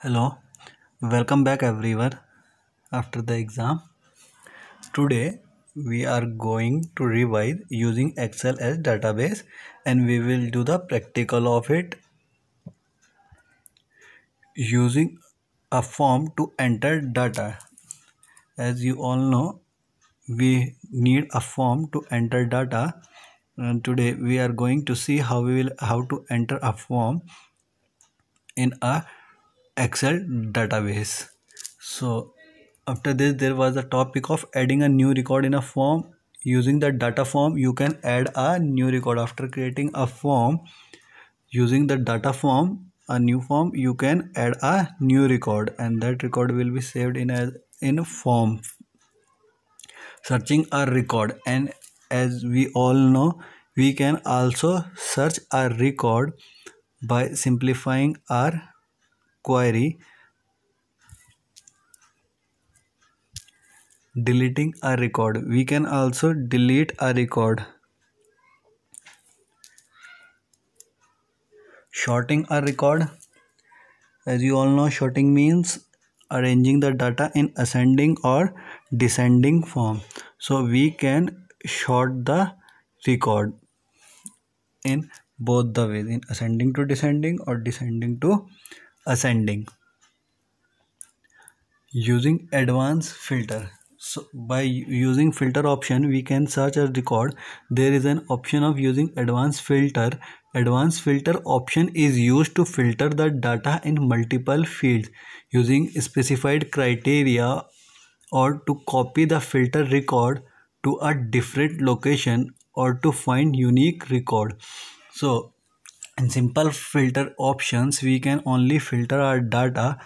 Hello, welcome back everyone after the exam. Today we are going to revise using Excel as database and we will do the practical of it using a form to enter data. As you all know, we need a form to enter data, and today we are going to see how to enter a form in a Excel database. So after this there was a topic of adding a new record in a form. Using the data form you can add a new record. After creating a form using the data form, a new form, you can add a new record and that record will be saved in a form. Searching a record, and as we all know, we can also search a record by simplifying our query. Deleting a record, we can also delete a record. Sorting a record, as you all know, sorting means arranging the data in ascending or descending form. So we can sort the record in both the ways, in ascending to descending or descending to ascending. Using advanced filter, so by using filter option we can search a record. There is an option of using advanced filter. Advanced filter option is used to filter the data in multiple fields using specified criteria, or to copy the filter record to a different location, or to find unique record. So in simple filter options we can only filter our data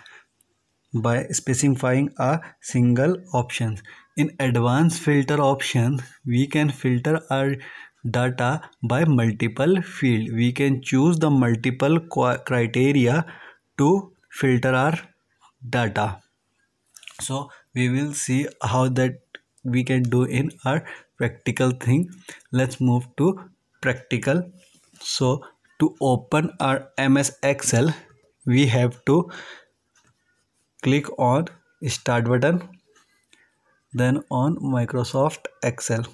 by specifying a single option. In advanced filter option, we can filter our data by multiple field. We can choose the multiple criteria to filter our data. So we will see how that we can do in our practical thing. Let's move to practical. So to open our MS Excel, we have to click on start button, then on Microsoft Excel.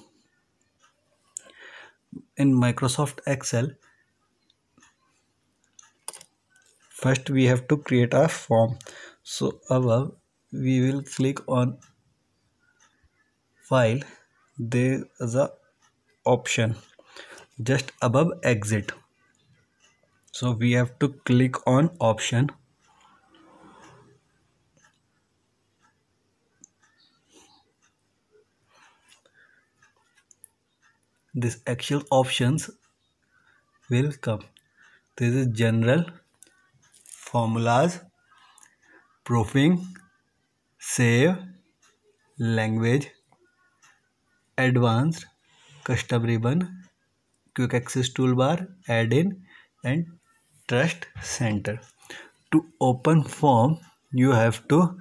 In Microsoft Excel, first we have to create a form. So above we will click on file. There is a option just above exit. So we have to click on option. This actual options will come. This is general, formulas, proofing, save, language, advanced, custom ribbon, quick access toolbar, add-in, and trust center. To open form, you have to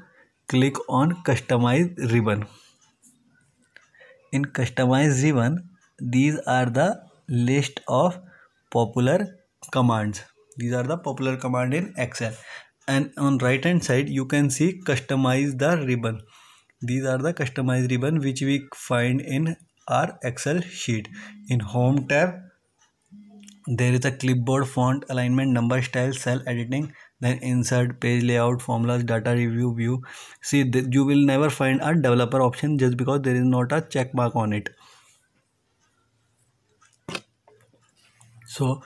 click on customize ribbon. In customize ribbon, these are the list of popular commands. These are the popular command in Excel. And on right hand side, you can see customize the ribbon. These are the customized ribbon which we find in our Excel sheet. In home tab, there is a clipboard, font, alignment, number, style, cell editing, then insert, page layout, formulas, data review, view. See, you will never find a developer option just because there is not a check mark on it. So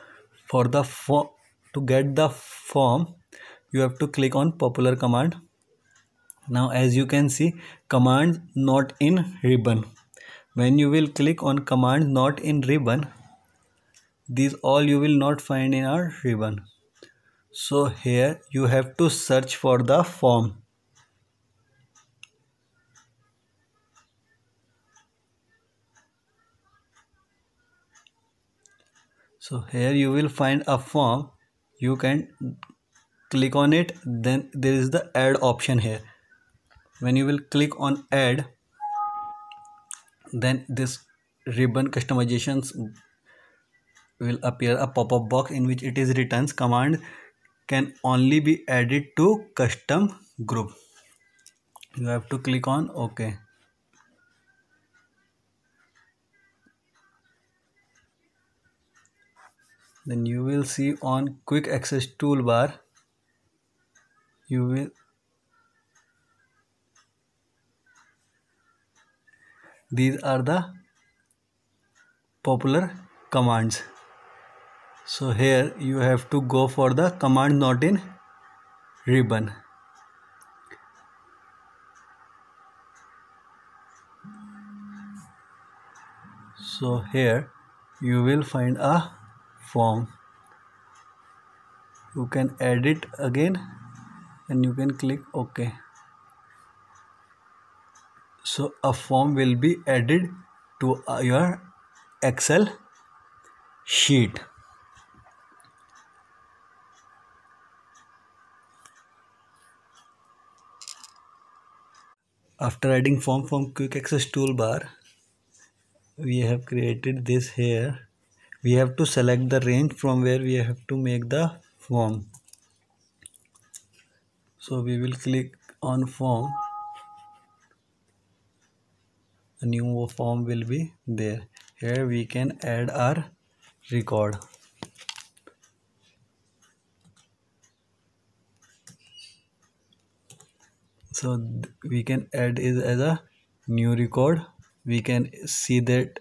for the form, to get the form, you have to click on popular command. Now as you can see, command not in ribbon. When you will click on command not in ribbon, these all you will not find in our ribbon. So here you have to search for the form. So here you will find a form. You can click on it. Then there is the add option here. When you will click on add, then this ribbon customizations will appear, a pop-up box in which it is written command can only be added to custom group. You have to click on OK. Then you will see on quick access toolbar, these are the popular commands. So here you have to go for the command not in ribbon. So here you will find a form. You can add it again and you can click OK. So a form will be added to your Excel sheet. After adding form from quick access toolbar, we have created this here. We have to select the range from where we have to make the form. So we will click on form. A new form will be there. Here we can add our record. So we can add it as a new record. We can see that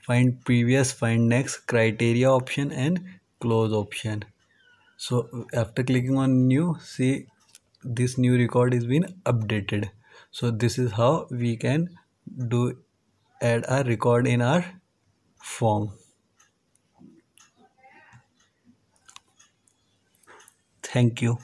find previous, find next, criteria option and close option. So after clicking on new, see this new record is been updated. So this is how we can add a record in our form. Thank you.